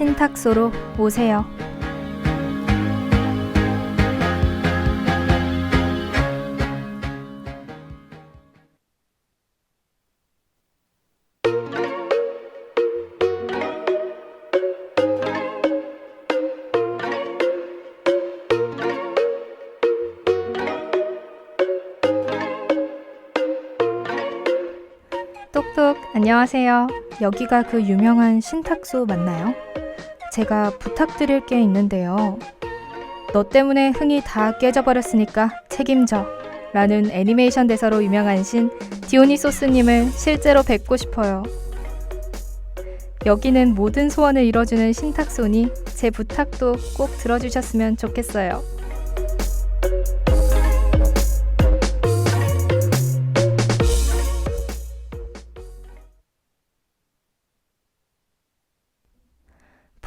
신탁소로 오세요. 똑똑, 안녕하세요. 여기가 그 유명한 신탁소 맞나요? 제가 부탁드릴 게 있는데요. 너 때문에 흥이 다 깨져버렸으니까 책임져 라는 애니메이션 대사로 유명한 신 디오니소스님을 실제로 뵙고 싶어요. 여기는 모든 소원을 이뤄주는 신탁소니 제 부탁도 꼭 들어주셨으면 좋겠어요.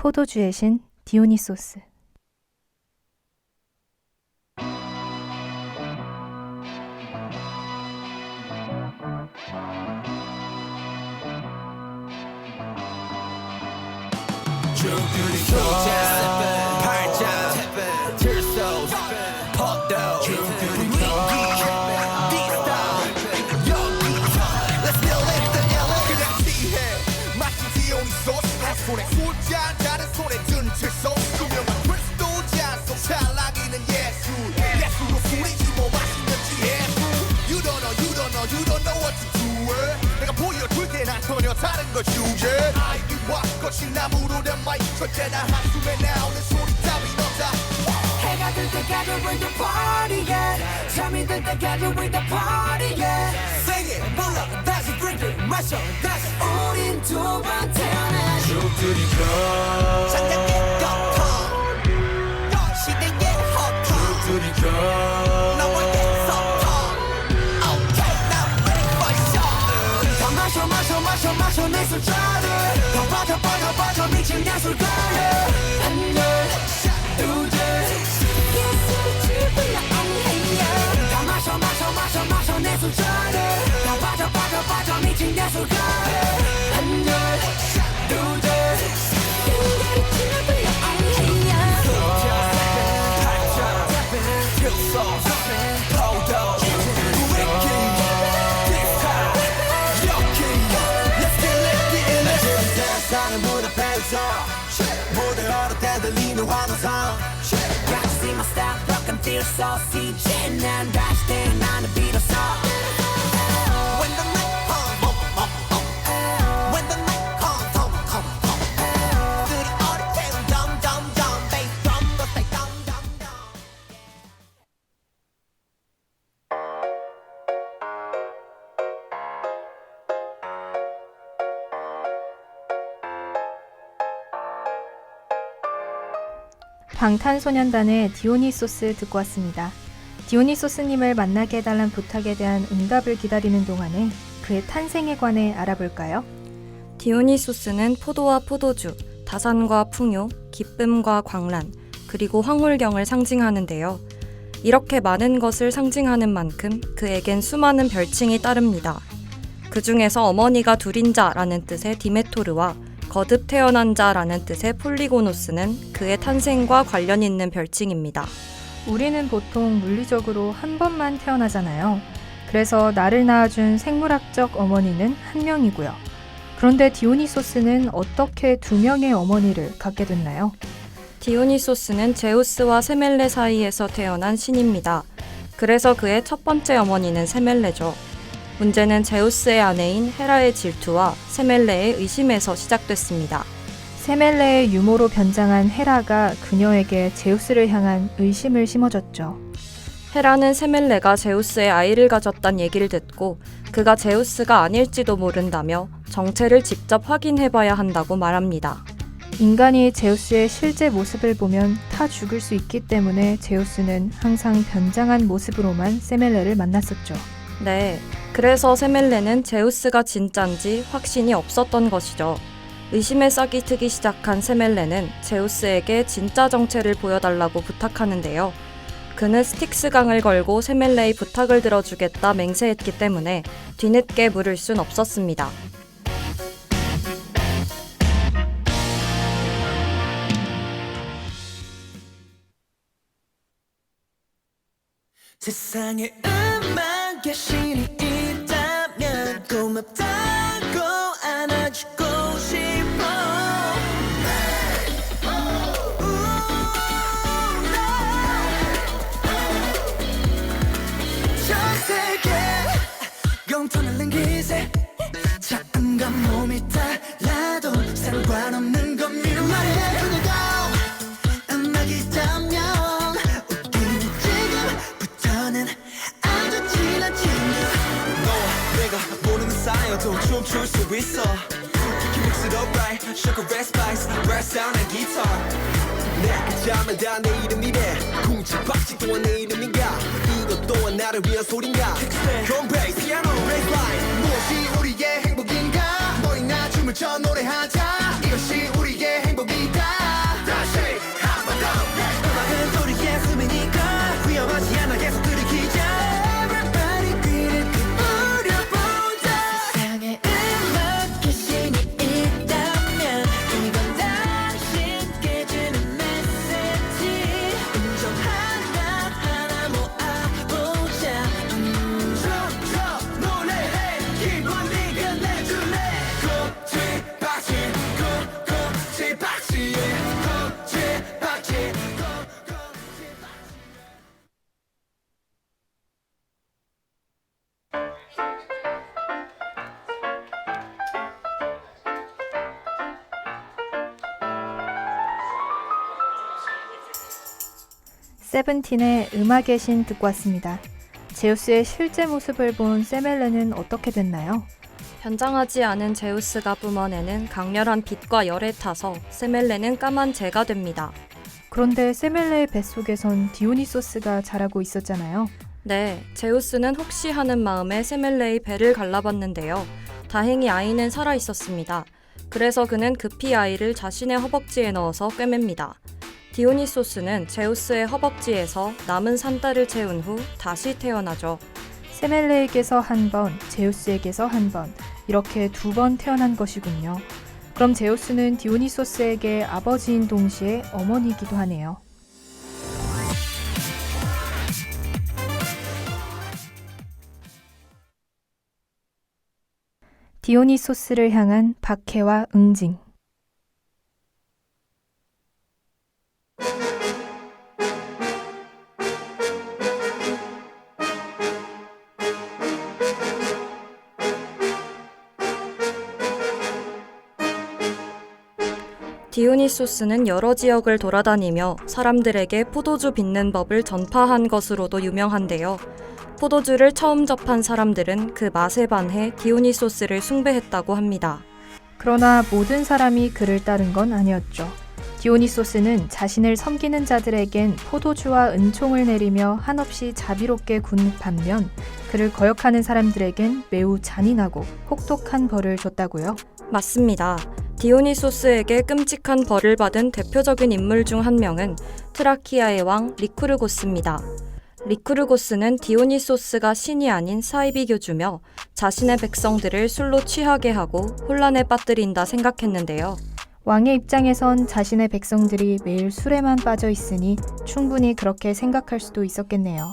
포도주의 신 디오니소스. 손에 술잔 다른 손에 든 칠소 투명한 크리스도 잔속 찰랑이는 예술로 술이지 뭐 맛있는지 예술 You don't know what to do 내가 보여줄게 난 전혀 다른 걸 주제 아이비와 꽃이 나무로 된 마이크 언제나 한숨에 나오는 소리 따윈 없다 해가 들 때까지 with the party yeah 잠이 들 때까지 with the party yeah Sing it 불러 다시 drink it 마셔 다시 우린 두 번 태어나 죽들이가 장작의 거품 시대의 허통 죽들이가 나와의 소통 Okay now ready for show 다 마셔 내 술자리 더 빠져 미친 야술가에 한열 두잔 예술을 지불러 엉해야 다 마셔 내 술자리 더 빠져 미친 야술가에 한열 두잔 예술을 지불러 엉해야 무대 얼어 때 들리는 환호성 Can't you see my style? Rock and feel so CJ 난 다시 태어나는 비로소 When the night When the night comes 들이 어릴 때는 dumb Bass drum 너 say dumb 방탄소년단의 디오니소스 듣고 왔습니다. 디오니소스님을 만나게 해달란 부탁에 대한 응답을 기다리는 동안에 그의 탄생에 관해 알아볼까요? 디오니소스는 포도와 포도주, 다산과 풍요, 기쁨과 광란, 그리고 황홀경을 상징하는데요. 이렇게 많은 것을 상징하는 만큼 그에겐 수많은 별칭이 따릅니다. 그 중에서 어머니가 둘인 자라는 뜻의 디메토르와 거듭 태어난 자라는 뜻의 폴리고노스는 그의 탄생과 관련 있는 별칭입니다. 우리는 보통 물리적으로 한 번만 태어나잖아요. 그래서 나를 낳아준 생물학적 어머니는 한 명이고요. 그런데 디오니소스는 어떻게 두 명의 어머니를 갖게 됐나요? 디오니소스는 제우스와 세멜레 사이에서 태어난 신입니다. 그래서 그의 첫 번째 어머니는 세멜레죠. 문제는 제우스의 아내인 헤라의 질투와 세멜레의 의심에서 시작됐습니다. 세멜레의 유모로 변장한 헤라가 그녀에게 제우스를 향한 의심을 심어줬죠. 헤라는 세멜레가 제우스의 아이를 가졌단 얘기를 듣고 그가 제우스가 아닐지도 모른다며 정체를 직접 확인해봐야 한다고 말합니다. 인간이 제우스의 실제 모습을 보면 타 죽을 수 있기 때문에 제우스는 항상 변장한 모습으로만 세멜레를 만났었죠. 네, 그래서 세멜레는 제우스가 진짠지 확신이 없었던 것이죠. 의심의 싹이 트기 시작한 세멜레는 제우스에게 진짜 정체를 보여달라고 부탁하는데요. 그는 스틱스강을 걸고 세멜레의 부탁을 들어주겠다 맹세했기 때문에 뒤늦게 물을 순 없었습니다. 세상에 음악 계신이 있다면 고맙다고 안아주고 싶어. 전 세계 영통을 남기세. 작은가 몸이 달라도 상관없는 건 미련 말해. 그녀도 음악이 있다면 웃기는 지금부터는 아주 친한 친구. 너와 내가 모르는 사이여도 춤출 수 있어. You mix it up right, sugar red spice, red sound and guitar. 내 잠을 다 내 이름이래. 쿵치박치 또한 내 이름인가. 이것 또한 나를 위한 소린가. Drum bass, piano, bass line. 무엇이 우리의 행복인가 너희나 춤을 춰 노래하자 이것이 우리의 행복이다 다시 한번 더 음악은 우리의 숨이니까 위험하지 않아 계속 들이키자. Everybody 귀를 기울여보자. 세상에 음악 귀신이 있다면 이건 당신께 주는 메시지. 음정 하나하나 모아보자. 춤춰 노래해 기분 네가 내줄래 쿵치박치, 쿵치박치, 쿵치박치. 세븐틴의 음악의 신 듣고 왔습니다. 제우스의 실제 모습을 본 세멜레는 어떻게 됐나요? 변장하지 않은 제우스가 뿜어내는 강렬한 빛과 열에 타서 세멜레는 까만 재가 됩니다. 그런데 세멜레의 뱃속에선 디오니소스가 자라고 있었잖아요. 네, 제우스는 혹시 하는 마음에 세멜레의 배를 갈라봤는데요. 다행히 아이는 살아 있었습니다. 그래서 그는 급히 아이를 자신의 허벅지에 넣어서 꿰맵니다. 디오니소스는 제우스의 허벅지에서 남은 산딸을 채운 후 다시 태어나죠. 세멜레에게서 한 번, 제우스에게서 한 번, 이렇게 2번 태어난 것이군요. 그럼 제우스는 디오니소스에게 아버지인 동시에 어머니이기도 하네요. 디오니소스를 향한 박해와 응징. 디오니소스는 여러 지역을 돌아다니며 사람들에게 포도주 빚는 법을 전파한 것으로도 유명한데요. 포도주를 처음 접한 사람들은 그 맛에 반해 디오니소스를 숭배했다고 합니다. 그러나 모든 사람이 그를 따른 건 아니었죠. 디오니소스는 자신을 섬기는 자들에겐 포도주와 은총을 내리며 한없이 자비롭게 군 반면 그를 거역하는 사람들에겐 매우 잔인하고 혹독한 벌을 줬다고요? 맞습니다. 디오니소스에게 끔찍한 벌을 받은 대표적인 인물 중 한 명은 트라키아의 왕 리쿠르고스입니다. 리쿠르고스는 디오니소스가 신이 아닌 사이비 교주며 자신의 백성들을 술로 취하게 하고 혼란에 빠뜨린다 생각했는데요. 왕의 입장에선 자신의 백성들이 매일 술에만 빠져 있으니 충분히 그렇게 생각할 수도 있었겠네요.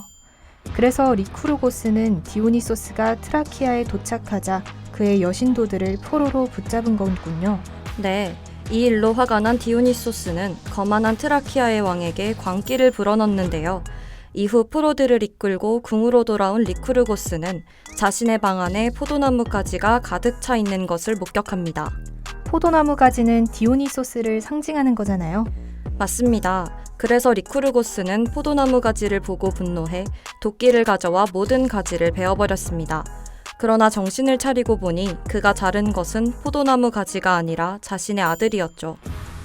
그래서 리쿠르고스는 디오니소스가 트라키아에 도착하자 그의 여신도들을 포로로 붙잡은 거군요. 네, 이 일로 화가 난 디오니소스는 거만한 트라키아의 왕에게 광기를 불어넣는데요. 이후 포로들을 이끌고 궁으로 돌아온 리쿠르고스는 자신의 방 안에 포도나무 가지가 가득 차 있는 것을 목격합니다. 포도나무 가지는 디오니소스를 상징하는 거잖아요. 맞습니다. 그래서 리쿠르고스는 포도나무 가지를 보고 분노해 도끼를 가져와 모든 가지를 베어버렸습니다. 그러나 정신을 차리고 보니 그가 자른 것은 포도나무 가지가 아니라 자신의 아들이었죠.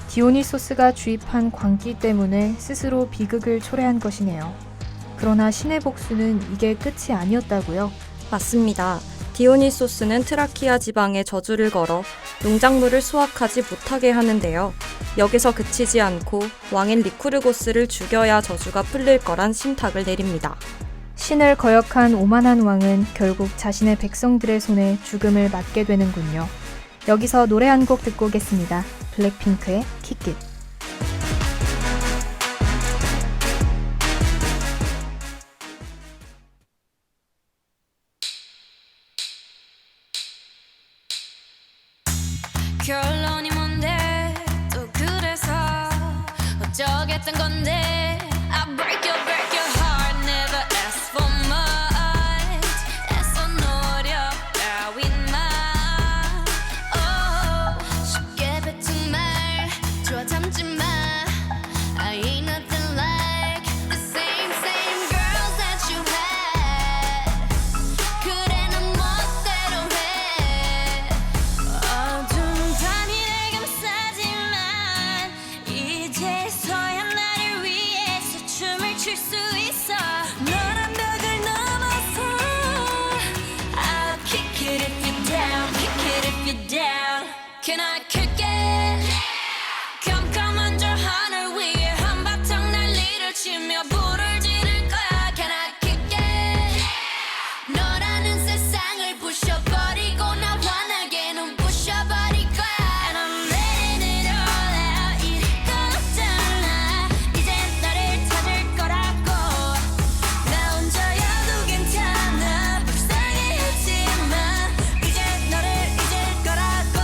디오니소스가 주입한 광기 때문에 스스로 비극을 초래한 것이네요. 그러나 신의 복수는 이게 끝이 아니었다고요? 맞습니다. 디오니소스는 트라키아 지방에 저주를 걸어 농작물을 수확하지 못하게 하는데요. 여기서 그치지 않고 왕인 리쿠르고스를 죽여야 저주가 풀릴 거란 신탁을 내립니다. 신을 거역한 오만한 왕은 결국 자신의 백성들의 손에 죽음을 맞게 되는군요. 여기서 노래 한 곡 듣고 오겠습니다. 블랙핑크의 Kick It. 어쩌겠단 건데 I break your heart never ask for much 애써 노력 따윈마 쉽게 뱉은 말 좋아 참지마 I ain't nothing like the same girls that you had 그래 넌 멋대로 해 어두운 밤이 날 감싸지만 이제서야 나를 위해서 춤을 출 수 있어 너란 벽을 넘어서 I'll kick it if you're down kick it if you're down Can I kick it 깜깜한 저 하늘 위에 한바탕 난리를 치며 불을 지를 거야 Can I kick it 너라는 세상을 부셔버리고 나 환하게 눈부셔버릴 거야 And I'm letting it all out 이럴 거 없잖아 이제 너를 찾을 거라고 나 혼자여도 괜찮아 불쌍해하지마 이제 너를 잊을 거라고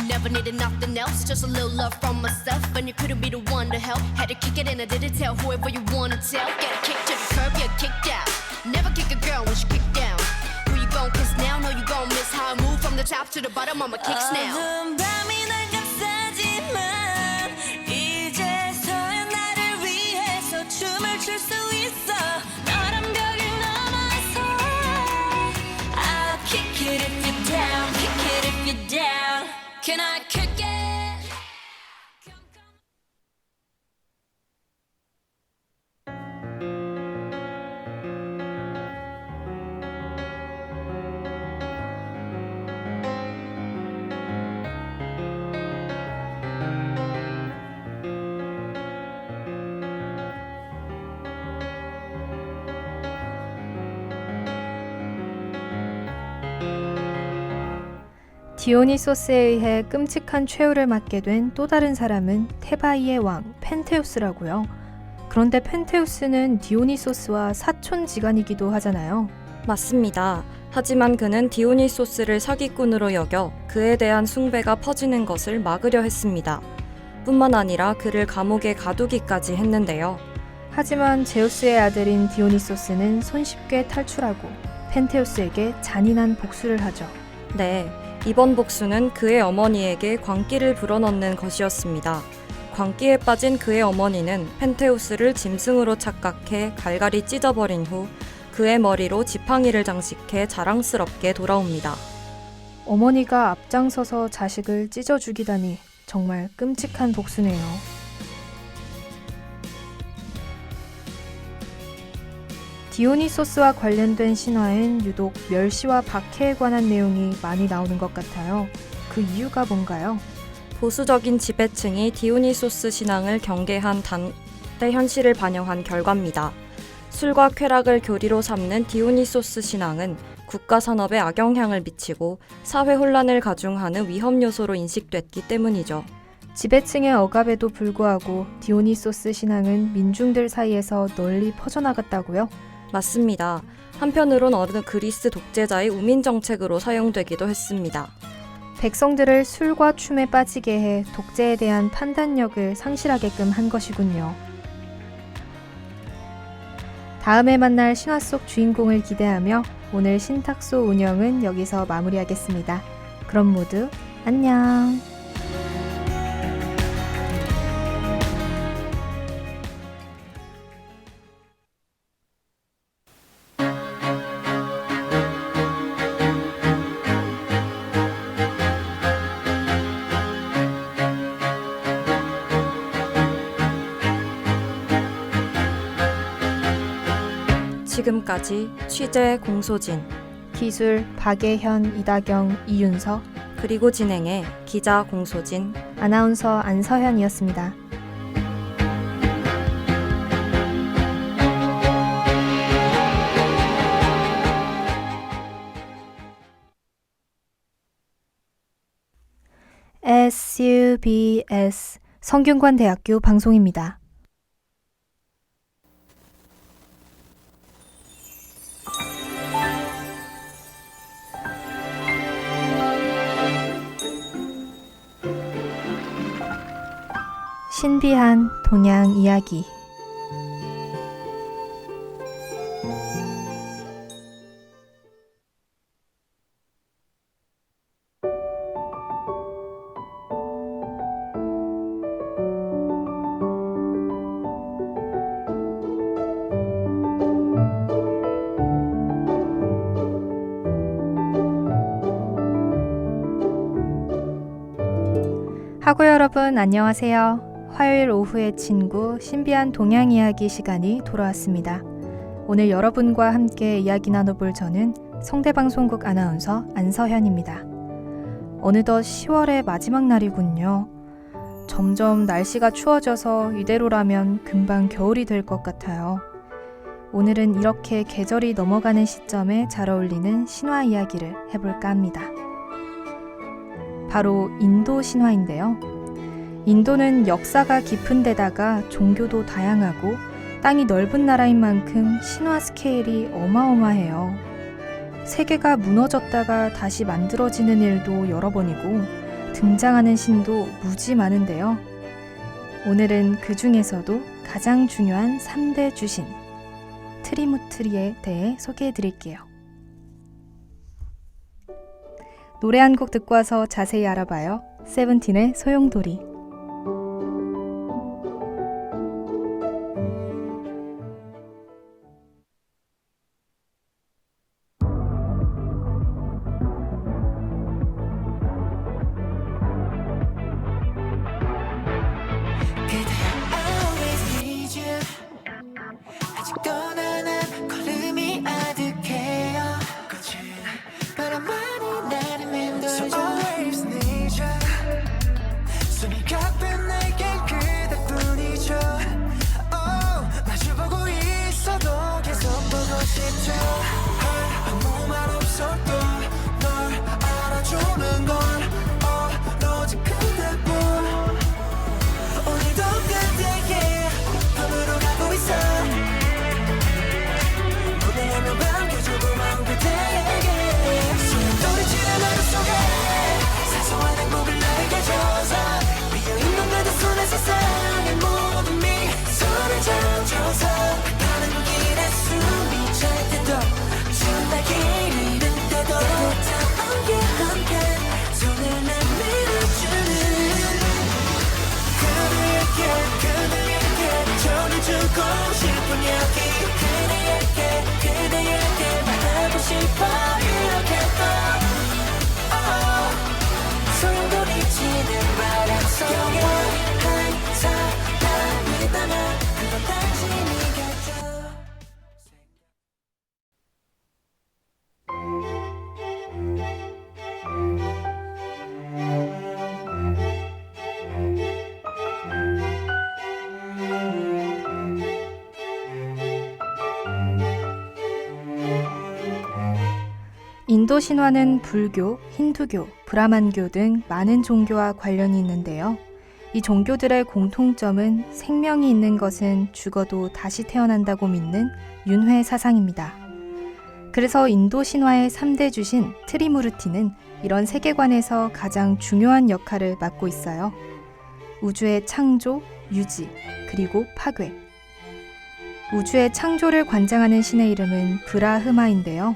Never needed nothing else, just a little love from myself. And you couldn't be the one to help. Had to kick it and I didn't tell whoever you wanna tell. Get a kick to the curb, you're kicked out. Never kick a girl when she kicked down. Who you gon' kiss now? No, you gon' miss how I move from the top to the bottom. I'ma kicks now. 어두운 밤이 날 감싸지만 이제서야 나를 위해서 춤을 출 수 있어. 너란 벽을 넘어서 I'll kick it if you're down, kick it if you're down. Can I kick it? 디오니소스에 의해 끔찍한 최후를 맞게 된 또 다른 사람은 테바이의 왕 펜테우스라고요. 그런데 펜테우스는 디오니소스와 사촌지간이기도 하잖아요. 맞습니다. 하지만 그는 디오니소스를 사기꾼으로 여겨 그에 대한 숭배가 퍼지는 것을 막으려 했습니다. 뿐만 아니라 그를 감옥에 가두기까지 했는데요. 하지만 제우스의 아들인 디오니소스는 손쉽게 탈출하고 펜테우스에게 잔인한 복수를 하죠. 네, 이번 복수는 그의 어머니에게 광기를 불어넣는 것이었습니다. 광기에 빠진 그의 어머니는 펜테우스를 짐승으로 착각해 갈갈이 찢어버린 후 그의 머리로 지팡이를 장식해 자랑스럽게 돌아옵니다. 어머니가 앞장서서 자식을 찢어 죽이다니 정말 끔찍한 복수네요. 디오니소스와 관련된 신화엔 유독 멸시와 박해에 관한 내용이 많이 나오는 것 같아요. 그 이유가 뭔가요? 보수적인 지배층이 디오니소스 신앙을 경계한 당대 현실을 반영한 결과입니다. 술과 쾌락을 교리로 삼는 디오니소스 신앙은 국가 산업에 악영향을 미치고 사회 혼란을 가중하는 위험 요소로 인식됐기 때문이죠. 지배층의 억압에도 불구하고 디오니소스 신앙은 민중들 사이에서 널리 퍼져나갔다고요? 맞습니다. 한편으론 어느 그리스 독재자의 우민 정책으로 사용되기도 했습니다. 백성들을 술과 춤에 빠지게 해 독재에 대한 판단력을 상실하게끔 한 것이군요. 다음에 만날 신화 속 주인공을 기대하며 오늘 신탁소 운영은 여기서 마무리하겠습니다. 그럼 모두 안녕! 지금까지 취재 공소진, 기술 박예현, 이다경, 이윤서, 그리고 진행의 기자 공소진, 아나운서 안서현이었습니다. SUBS 성균관대학교 방송입니다. 신비한 동양 이야기. 하고 여러분 안녕하세요. 화요일 오후의 친구 신비한 동양 이야기 시간이 돌아왔습니다. 오늘 여러분과 함께 이야기 나눠볼 저는 성대방송국 아나운서 안서현입니다. 어느덧 10월의 마지막 날이군요. 점점 날씨가 추워져서 이대로라면 금방 겨울이 될 것 같아요. 오늘은 이렇게 계절이 넘어가는 시점에 잘 어울리는 신화 이야기를 해볼까 합니다. 바로 인도 신화인데요. 인도는 역사가 깊은 데다가 종교도 다양하고 땅이 넓은 나라인 만큼 신화 스케일이 어마어마해요. 세계가 무너졌다가 다시 만들어지는 일도 여러 번이고 등장하는 신도 무지 많은데요. 오늘은 그 중에서도 가장 중요한 3대 주신 트리무트리에 대해 소개해 드릴게요. 노래 한 곡 듣고 와서 자세히 알아봐요. 세븐틴의 소용돌이. always need you. 아직도 나는 걸음이 아득해요. 거친 바람만이 나를 맴돌죠. So always need you. 숨이 가쁜 내게 그대뿐이죠. Oh, 마주보고 있어도 계속 보고 싶죠. 아무 말 없어도 널 알아주는 건 오로지 그대뿐. 오늘도 그대의 밤으로 가고 있어. 보내면 반겨주고만 그대에게 소용돌이 지는 하루 속에 사소한 행복을 나에게 줘서 비어있는 그대 손에 세상의 모든 미소를 젖어서 가는 길에 숨이 찰 때도 정말 길 잃은 때도 따뜻한 온기 함께 손을 내밀어주는 그대에게 전해주고 싶은 이야기 그대에게 말하고 싶어 이렇게 또 소용돌이 치는 바람 속에 한 사람이 있다면 그건 당신이겠죠. 인도 신화는 불교, 힌두교, 브라만교 등 많은 종교와 관련이 있는데요. 이 종교들의 공통점은 생명이 있는 것은 죽어도 다시 태어난다고 믿는 윤회 사상입니다. 그래서 인도 신화의 3대 주신 트리무르티는 이런 세계관에서 가장 중요한 역할을 맡고 있어요. 우주의 창조, 유지, 그리고 파괴. 우주의 창조를 관장하는 신의 이름은 브라흐마인데요.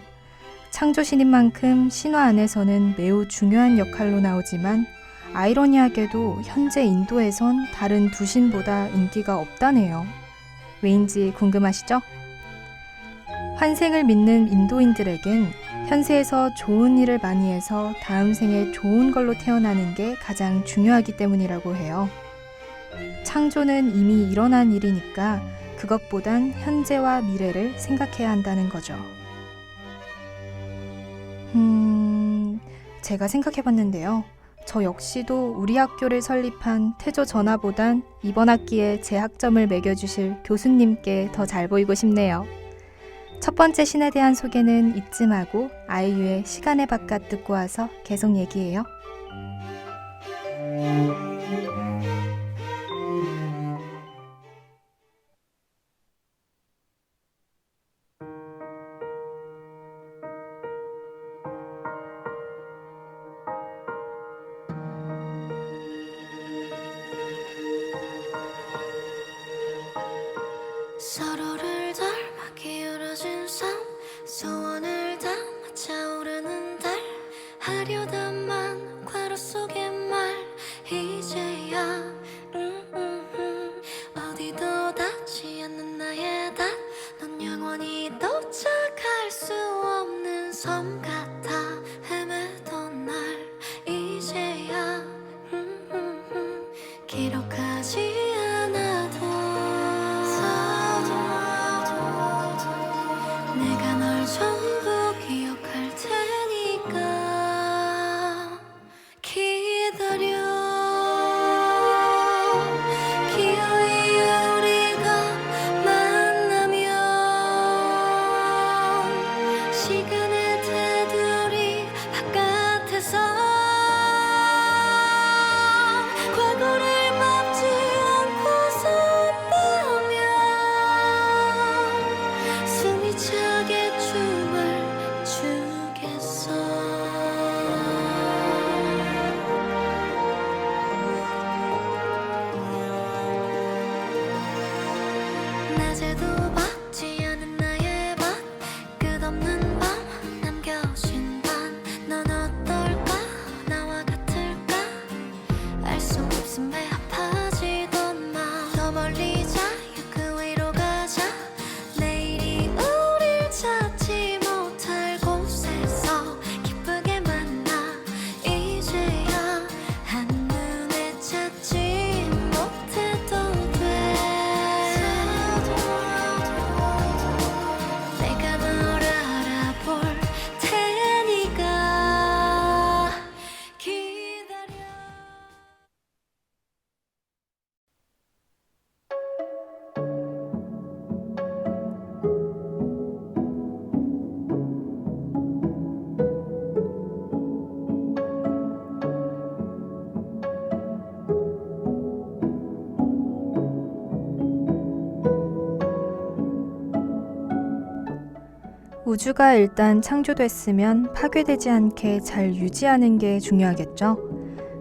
창조신인 만큼 신화 안에서는 매우 중요한 역할로 나오지만 아이러니하게도 현재 인도에선 다른 두 신보다 인기가 없다네요. 왜인지 궁금하시죠? 환생을 믿는 인도인들에겐 현세에서 좋은 일을 많이 해서 다음 생에 좋은 걸로 태어나는 게 가장 중요하기 때문이라고 해요. 창조는 이미 일어난 일이니까 그것보단 현재와 미래를 생각해야 한다는 거죠. 제가 생각해봤는데요. 저 역시도 우리 학교를 설립한 태조 전하보단 이번 학기에 제 학점을 매겨주실 교수님께 더 잘 보이고 싶네요. 첫 번째 신에 대한 소개는 이쯤 하고 아이유의 시간의 바깥 듣고 와서 계속 얘기해요. 기록하지 않아도 내가 널 전부 기억할 테니까 기다려. 기어이 우리가 만나면 시간의 테두리 바깥에서 과거를 막지 않고서 보면 숨이 차게 춤을 추겠어. 낮에도 받지 않은 나의 밭 끝없는 밤 남겨진 반 넌 어떨까 나와 같을까 알 수 없음 배 아파지던 마음 더 멀리 자유 그 위로 가자 내일이 우릴 찾지 못할 곳에서 기쁘게 만나 이제야 한눈에 찾지 못해도 돼. 내가 널 알아볼 테니까 기다려. 우주가 일단 창조됐으면 파괴되지 않게 잘 유지하는 게 중요하겠죠.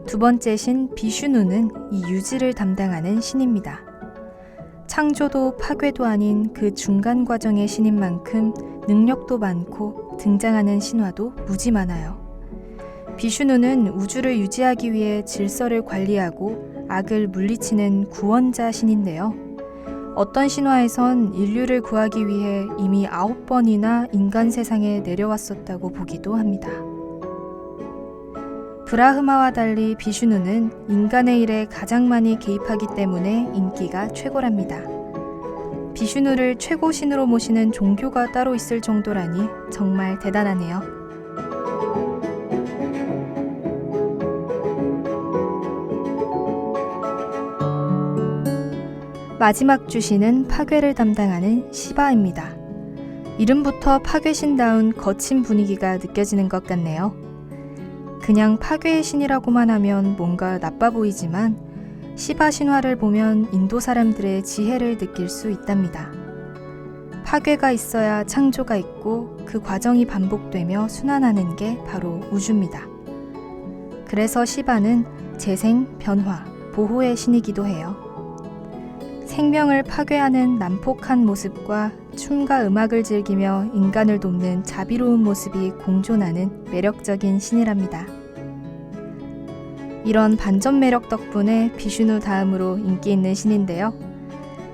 두 번째 신 비슈누는 이 유지를 담당하는 신입니다. 창조도 파괴도 아닌 그 중간 과정의 신인 만큼 능력도 많고 등장하는 신화도 무지 많아요. 비슈누는 우주를 유지하기 위해 질서를 관리하고 악을 물리치는 구원자 신인데요. 어떤 신화에선 인류를 구하기 위해 이미 9번이나 인간 세상에 내려왔었다고 보기도 합니다. 브라흐마와 달리 비슈누는 인간의 일에 가장 많이 개입하기 때문에 인기가 최고랍니다. 비슈누를 최고신으로 모시는 종교가 따로 있을 정도라니 정말 대단하네요. 마지막 주신은 파괴를 담당하는 시바입니다. 이름부터 파괴신다운 거친 분위기가 느껴지는 것 같네요. 그냥 파괴의 신이라고만 하면 뭔가 나빠 보이지만 시바 신화를 보면 인도 사람들의 지혜를 느낄 수 있답니다. 파괴가 있어야 창조가 있고 그 과정이 반복되며 순환하는 게 바로 우주입니다. 그래서 시바는 재생, 변화, 보호의 신이기도 해요. 생명을 파괴하는 난폭한 모습과 춤과 음악을 즐기며 인간을 돕는 자비로운 모습이 공존하는 매력적인 신이랍니다. 이런 반전 매력 덕분에 비슈누 다음으로 인기 있는 신인데요.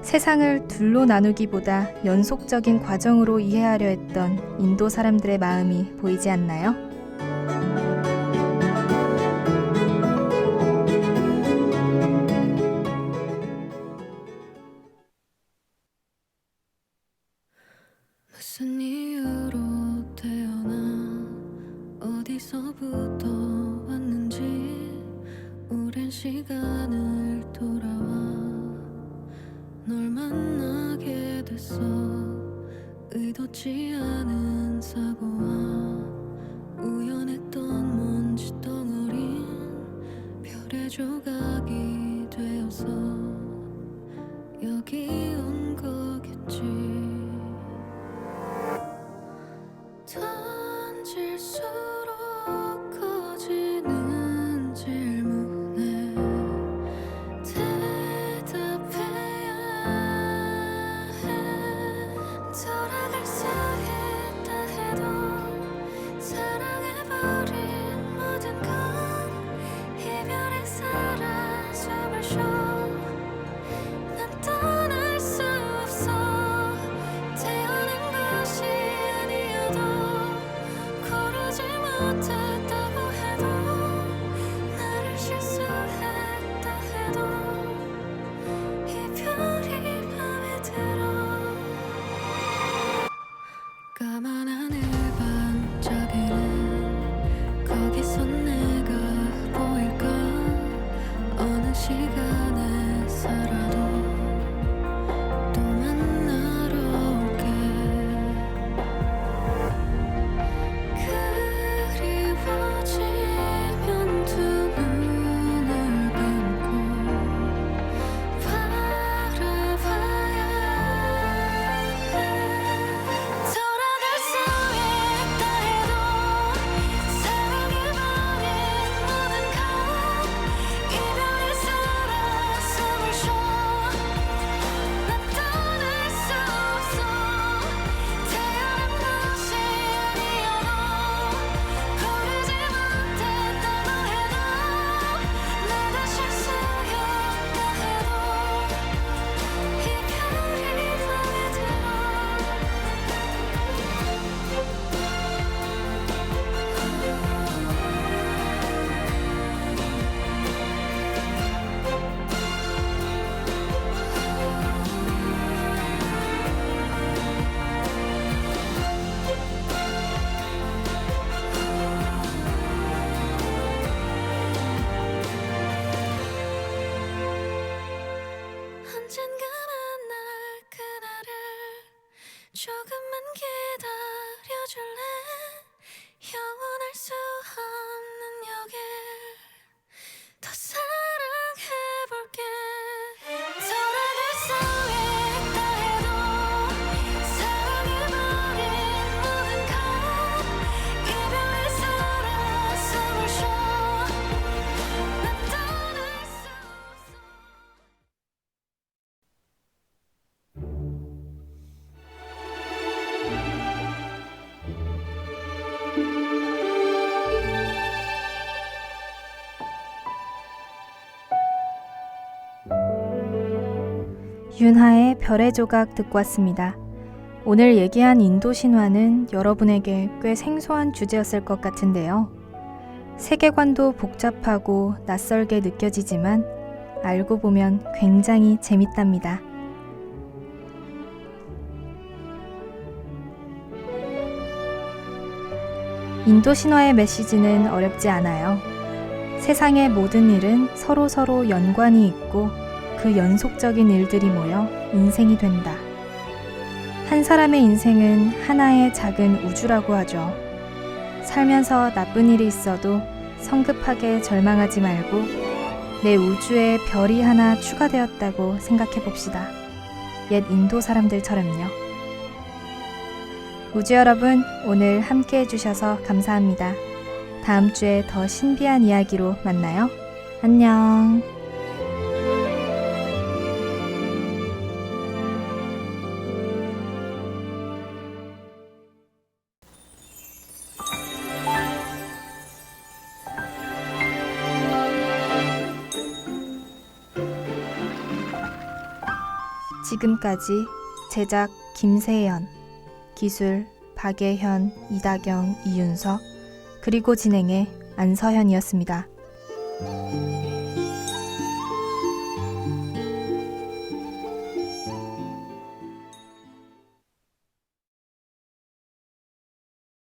세상을 둘로 나누기보다 연속적인 과정으로 이해하려 했던 인도 사람들의 마음이 보이지 않나요? 무슨 이유로 태어나 어디서부터 왔는지 오랜 시간을 돌아와 널 만나게 됐어. 의도치 않은 사고와 우연했던 먼지 덩어린 별의 조각이 되어서 여기 온 거겠지. 던질수록 커지는 질문에 대답해야 해. 돌아갈 수 있다 해도 사랑해버린 모든 건 이별에 사라져 버려. 난 떠날 수 조금만 기다려줄래 영원할 수 없는 여길 더 사랑해볼게 돌아갈 수 있다 해도 사랑해버린 모든 것 이별의 살아서 쉬어 난 떠날 수 없어 윤하의 별의 조각 듣고 왔습니다. 오늘 얘기한 인도 신화는 여러분에게 꽤 생소한 주제였을 것 같은데요. 세계관도 복잡하고 낯설게 느껴지지만 알고 보면 굉장히 재밌답니다. 인도 신화의 메시지는 어렵지 않아요. 세상의 모든 일은 서로 연관이 있고 그 연속적인 일들이 모여 인생이 된다. 한 사람의 인생은 하나의 작은 우주라고 하죠. 살면서 나쁜 일이 있어도 성급하게 절망하지 말고 내 우주에 별이 하나 추가되었다고 생각해 봅시다. 옛 인도 사람들처럼요. 우주 여러분, 오늘 함께 해주셔서 감사합니다. 다음 주에 더 신비한 이야기로 만나요. 안녕. 지금까지 제작 김세연, 기술 박예현, 이다경, 이윤석, 그리고 진행의 안서현이었습니다.